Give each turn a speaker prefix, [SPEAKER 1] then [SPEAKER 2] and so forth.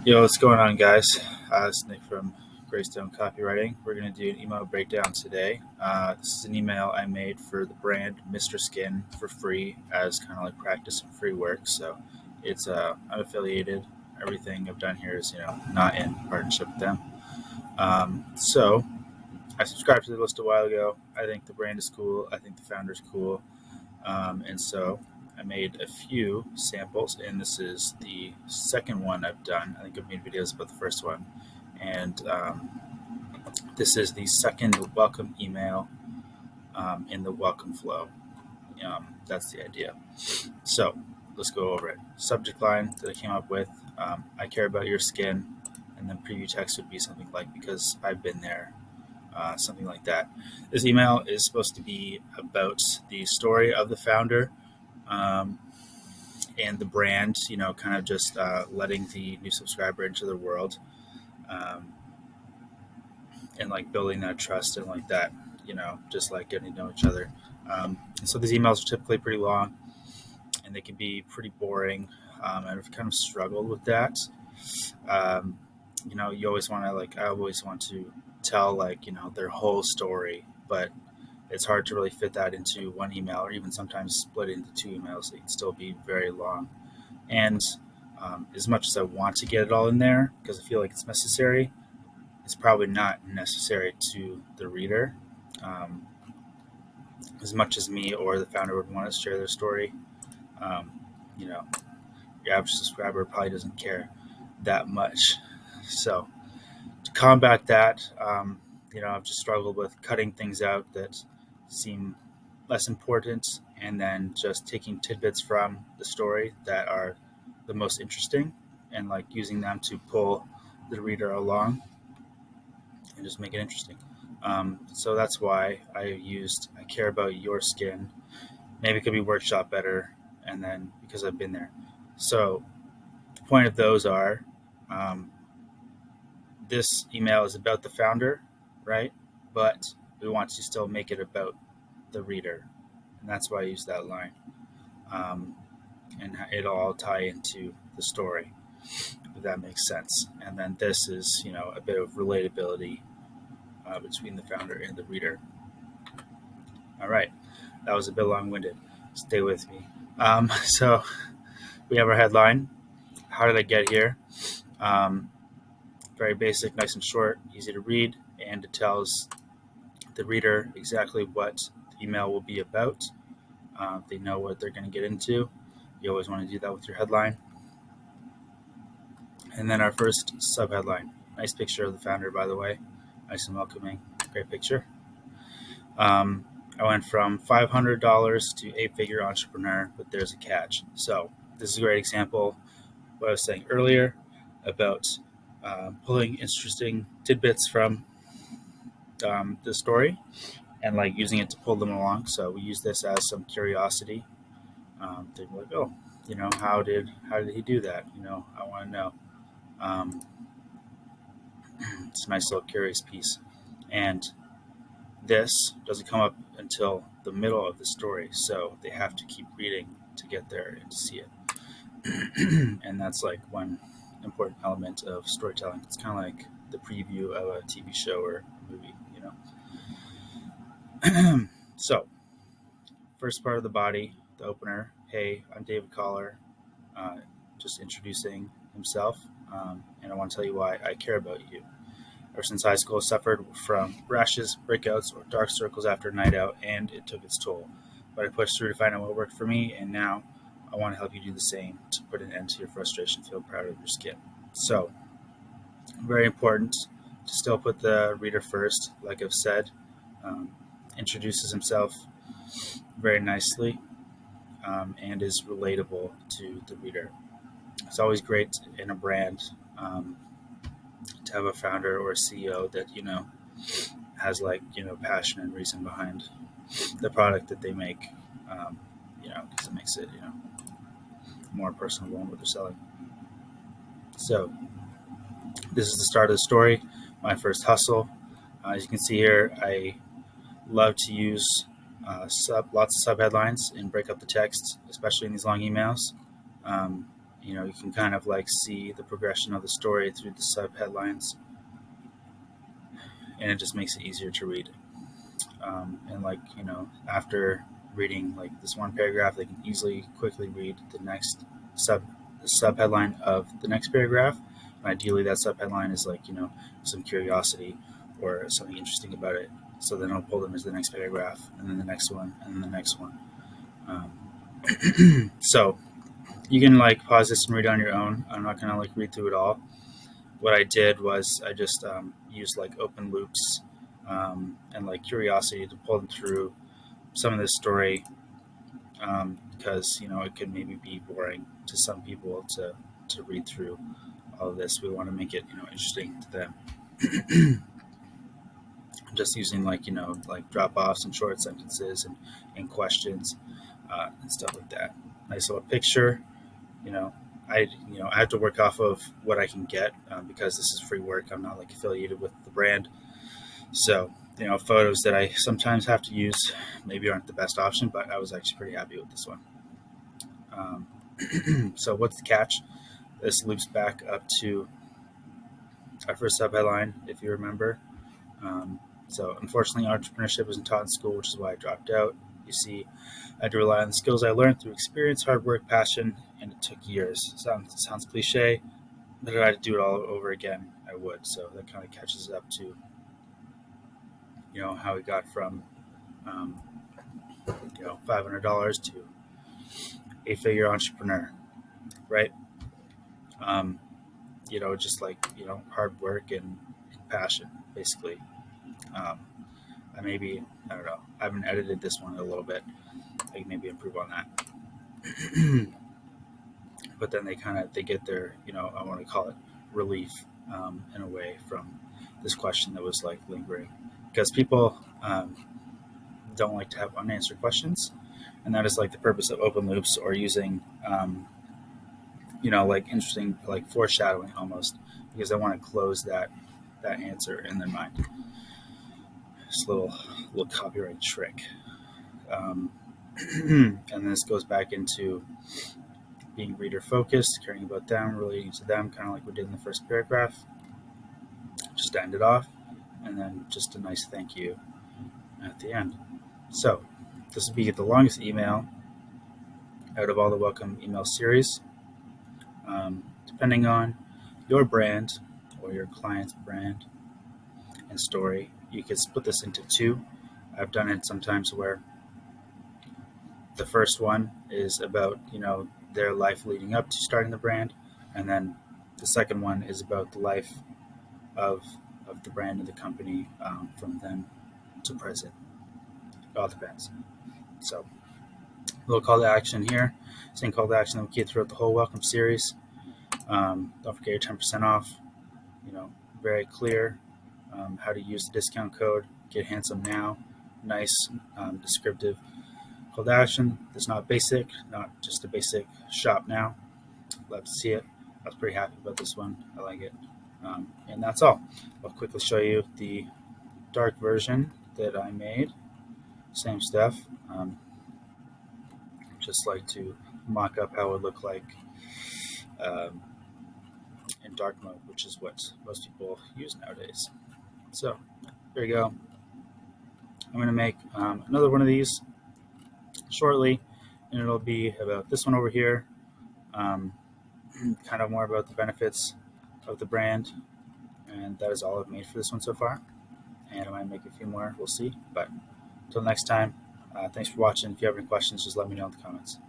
[SPEAKER 1] Yo, what's going on, guys? It's Nick from Greystone Copywriting. We're going to do an email breakdown today. This is an email I made for the brand MSTR Skin for free as kind of like practice and free work. So it's unaffiliated. Everything I've done here is, not in partnership with them. So I subscribed to the list a while ago. I think the brand is cool. I think the founder is cool. And so I made a few samples, and this is the second one I've done. I think I've made videos about the first one. And this is the second welcome email in the welcome flow. That's the idea. So let's go over it. Subject line that I came up with, I care about your skin. And then preview text would be something like, because I've been there. Something like that. This email is supposed to be about the story of the founder and the brand, kind of just letting the new subscriber into the world and like building that trust and like that, just like getting to know each other. So these emails are typically pretty long and they can be pretty boring. I've kind of struggled with that. You always want to I always want to tell their whole story, but it's hard to really fit that into one email or even sometimes split into two emails. It can still be very long. And as much as I want to get it all in there because I feel like it's necessary, it's probably not necessary to the reader. As much as me or the founder would want to share their story, your average subscriber probably doesn't care that much. So to combat that, I've just struggled with cutting things out that seem less important and then just taking tidbits from the story that are the most interesting and using them to pull the reader along and just make it interesting. So that's why I care about your skin. Maybe it could be workshop better, and then because I've been there. So the point of those are, this email is about the founder, right? But we want to still make it about the reader. And that's why I use that line. And it'll all tie into the story, if that makes sense. And then this is, a bit of relatability between the founder and the reader. All right. That was a bit long-winded. Stay with me. So we have our headline. How did I get here? Very basic, nice and short, easy to read, and it tells the reader exactly what the email will be about. They know what they're going to get into. You always want to do that with your headline. And then our first subheadline. Nice picture of the founder, by the way. Nice and welcoming. Great picture. I went from $500 to 8-figure entrepreneur, but there's a catch. So this is a great example of what I was saying earlier about pulling interesting tidbits from the story and using it to pull them along. So we use this as some curiosity. They're like, oh, how did he do that? I want to know. It's a nice little curious piece. And this doesn't come up until the middle of the story. So they have to keep reading to get there and to see it. And that's one important element of storytelling. It's kind of like the preview of a TV show or a movie, So, first part of the body, the opener. Hey, I'm David Collar, just introducing himself, and I want to tell you why I care about you. Ever since high school, I suffered from rashes, breakouts, or dark circles after a night out, and it took its toll. But I pushed through to find out what worked for me, and now I want to help you do the same to put an end to your frustration, feel proud of your skin. So, very important to still put the reader first, like I've said. Introduces himself very nicely and is relatable to the reader. It's always great in a brand to have a founder or a CEO that, has passion and reason behind the product that they make, because it makes it, more personable in what they're selling. So this is the start of the story, my first hustle. As you can see here, I love to use lots of subheadlines and break up the text, especially in these long emails. You can kind of like see the progression of the story through the sub headlines, and it just makes it easier to read. And like after reading like this one paragraph, they can easily quickly read the sub headline of the next paragraph. And ideally, that sub headline is like some curiosity or something interesting about it. So then I'll pull them as the next paragraph, and then the next one, and then the next one. So you can like pause this and read on your own. I'm not gonna like read through it all. What I did was I just used like open loops and like curiosity to pull them through some of this story, because it could maybe be boring to some people to read through all of this. We want to make it interesting to them. Just using like drop offs and short sentences and questions and stuff like that. Nice little picture. I have to work off of what I can get because this is free work. I'm not like affiliated with the brand, so photos that I sometimes have to use maybe aren't the best option, but I was actually pretty happy with this one. So what's the catch? This loops back up to our first subheadline, if you remember. So unfortunately, entrepreneurship isn't taught in school, which is why I dropped out. You see, I had to rely on the skills I learned through experience, hard work, passion, and it took years. Sounds cliche, but if I had to do it all over again, I would. So that kind of catches up to how we got from $500 to eight-figure entrepreneur, right? Just like hard work and passion, basically. I don't know. I haven't edited this one a little bit. I can maybe improve on that. But then they get their I want to call it relief in a way from this question that was like lingering, because people don't like to have unanswered questions, and that is like the purpose of open loops or using like interesting like foreshadowing almost, because I want to close that answer in their mind. This little copyright trick. And this goes back into being reader focused, caring about them, relating to them, kind of like we did in the first paragraph. Just to end it off, and then just a nice thank you at the end. So this will be the longest email out of all the welcome email series. Depending on your brand or your client's brand and story, you could split this into two. I've done it sometimes where the first one is about their life leading up to starting the brand, and then the second one is about the life of the brand and the company from then to present. It all depends. So a little call to action here. Same call to action that we keep throughout the whole welcome series. Don't forget your 10% off. Very clear how to use the discount code. Get handsome now. Nice descriptive call to action. It's not basic, not just a basic shop now. Love to see it. I was pretty happy about this one. I like it. And that's all. I'll quickly show you the dark version that I made. Same stuff. Just like to mock up how it would look like in dark mode, which is what most people use nowadays. So there you go. I'm going to make another one of these shortly, and it'll be about this one over here. Kind of more about the benefits of the brand, and that is all I've made for this one so far. And I might make a few more, we'll see. But until next time, thanks for watching. If you have any questions, just let me know in the comments.